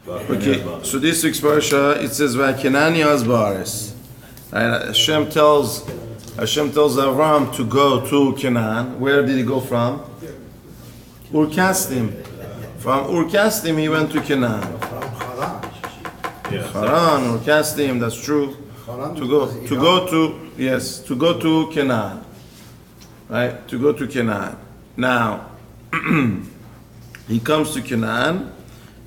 Okay, so this week's parasha, it says Va'kinani Azbaris. Right? Hashem tells Avram to go to Canaan. Where did he go from? Ur-Kasdim. From Ur-Kasdim he went to Canaan. Haran, Ur-Kasdim, that's true. To go to Canaan. Right? To go to Canaan. Now, he comes to Canaan,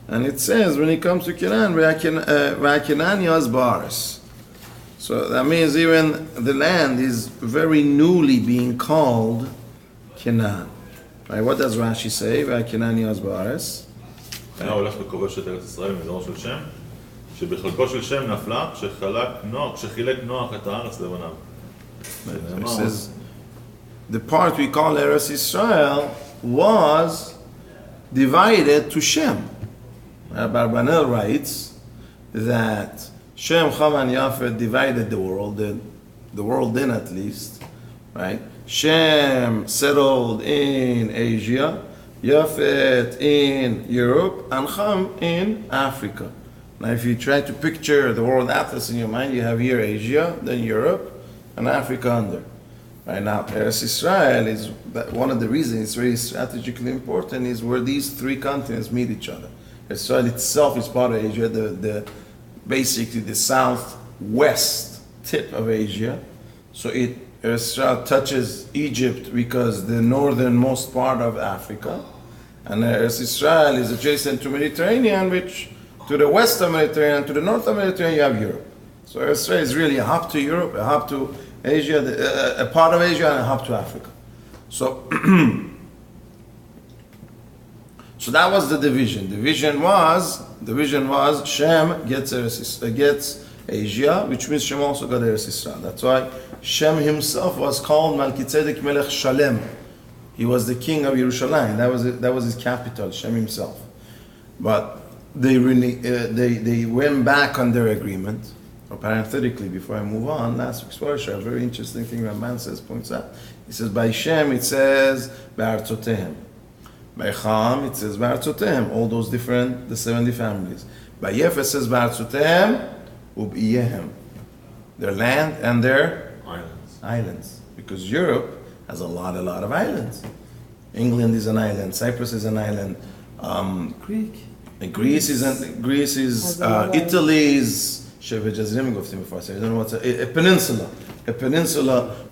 and it says when he comes to Canaan, Va'kinani Azbaris. So that means even the land is very newly being called Canaan. Right? What does Rashi say? Va'kinani Azbaris. היה הולך וכובש את ארץ ישראל מזרעו של שם, שבחלקו של שם נפלה כשחילק נוח את הארץ לבניו. It says the part we call Eretz Israel was divided to Shem. Barbanel writes that Shem, Cham, and Yafet divided the world then at least, right? Shem settled in Asia, Yafet in Europe, and Cham in Africa. Now if you try to picture the world atlas in your mind, you have here Asia, then Europe, and Africa under. Right now, Eretz Israel is one of the reasons it's very strategically important is where these three continents meet each other. Israel itself is part of Asia, basically the southwest tip of Asia. So Israel touches Egypt because the northernmost part of Africa, and Eretz Israel is adjacent to Mediterranean, which to the west of Mediterranean, to the north of Mediterranean, you have Europe. So Eretz Israel is really a hub to Europe, a hub to Asia, a part of Asia, and a hub to Africa. So, so that was the division. The vision was Shem gets Asia, which means Shem also got Eretz Israel. That's why Shem himself was called Melchizedek Melech Shalem. He was the king of Yerushalayim. That was his capital, Shem himself. But they went back on their agreement. Parenthetically, before I move on, last week's parasha, a very interesting thing Ramban points out. He says, by Shem it says, Ba'artzotehem. By Cham it says, Ba'artzotehem. All those different, the 70 families. By Yefes says, Ba'artzotehem, Ub'iyehem. Their land and their islands. Because Europe has a lot of islands. England is an island. Cyprus is an island. Greece is Italy is I don't know what's a peninsula.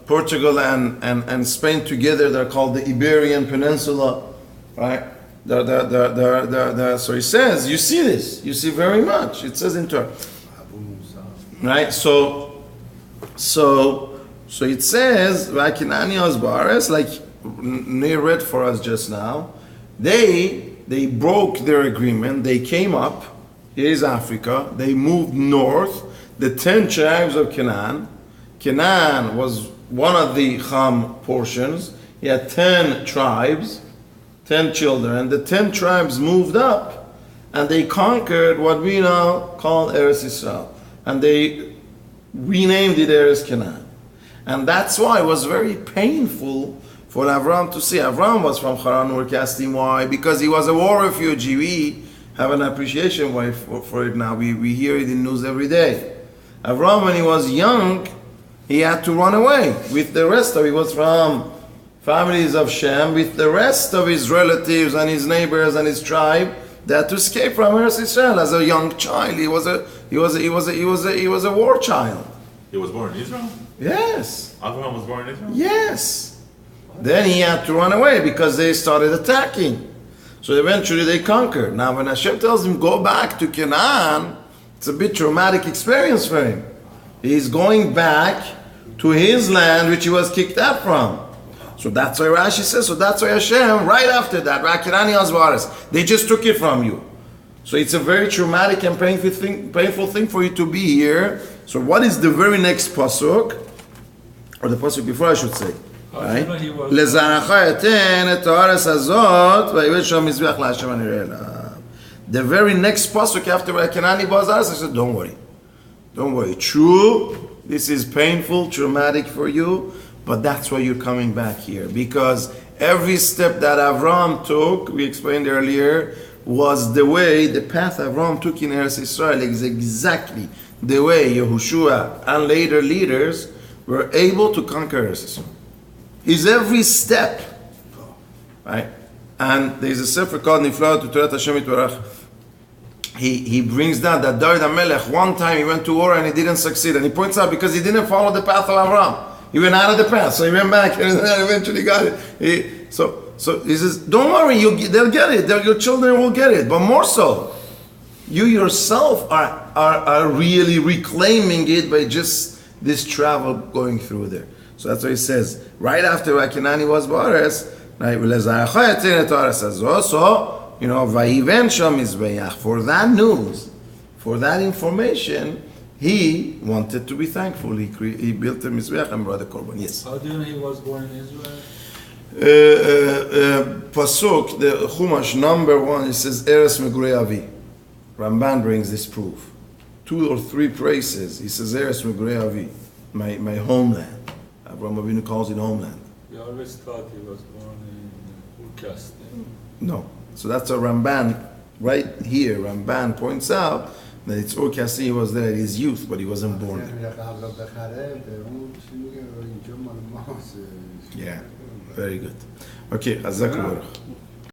Portugal and Spain together, they're called the Iberian Peninsula, right? So he says, you see this, you see very much. It says in Torah, right? So it says, Va'kinani Azbaris, like Nir read for us just now. They broke their agreement. They came up. Here's Africa. They moved north. The 10 tribes of Canaan. Canaan was one of the Cham portions. He had 10 tribes, 10 children. The 10 tribes moved up, and they conquered what we now call Eretz Israel. And they renamed it Eretz Canaan. And that's why it was very painful for Avram to see. Avram was from Haran Ur-Kasdim. Why? Because he was a war refugee. We have an appreciation for it now. We hear it in news every day. Avram, when he was young, he had to run away with the rest of. He was from families of Shem with the rest of his relatives and his neighbors and his tribe. They had to escape from Eretz Israel as a young child. He was a war child. He was born in Israel? Yes. Abraham was born in Israel? Yes. Then he had to run away because they started attacking. So eventually they conquered. Now when Hashem tells him, go back to Canaan, it's a bit traumatic experience for him. He's going back to his land which he was kicked out from. So that's why Rashi says, so that's why Hashem, right after that, Va'kinani Azbaris, they just took it from you. So it's a very traumatic and painful thing for you to be here. So what is the very next pasuk? Or the pasuk before, I should say. Right? The very next pasuk after Va'kinani Azbaris, I said, don't worry. True, this is painful, traumatic for you, but that's why you're coming back here. Because every step that Avram took, we explained earlier, was the way the path Avram took in Eretz Israel is exactly the way Yehoshua and later leaders were able to conquer Eretz Israel. His every step, right? And there's a sefer called Niflaot U'Torat Hashem Yitbarach. He brings down that David HaMelech, one time he went to war and he didn't succeed. And he points out because he didn't follow the path of Avram. He went out of the path, so he went back and eventually got it. So he says, don't worry, they'll get it. Your children will get it. But more so, you yourself are really reclaiming it by just this travel going through there. So that's what he says. Right after Akinani was Bares, so, you know, for that news, for that information, he wanted to be thankful. He built a Mizbeach and brought a korban. Yes. How do you know he was born in Israel? Pasuk, the Chumash number 1, it says Eres Megurei Avi. Ramban brings this proof. 2 or 3 places, he says Eres Megurei Avi, my homeland. Avraham Avinu calls it homeland. We always thought he was born in Urkast. No. So that's a Ramban, right here, Ramban points out that it's Urkasti, he was there at his youth, but he wasn't born there. Yeah, very good. Okay, Azaku Baruch.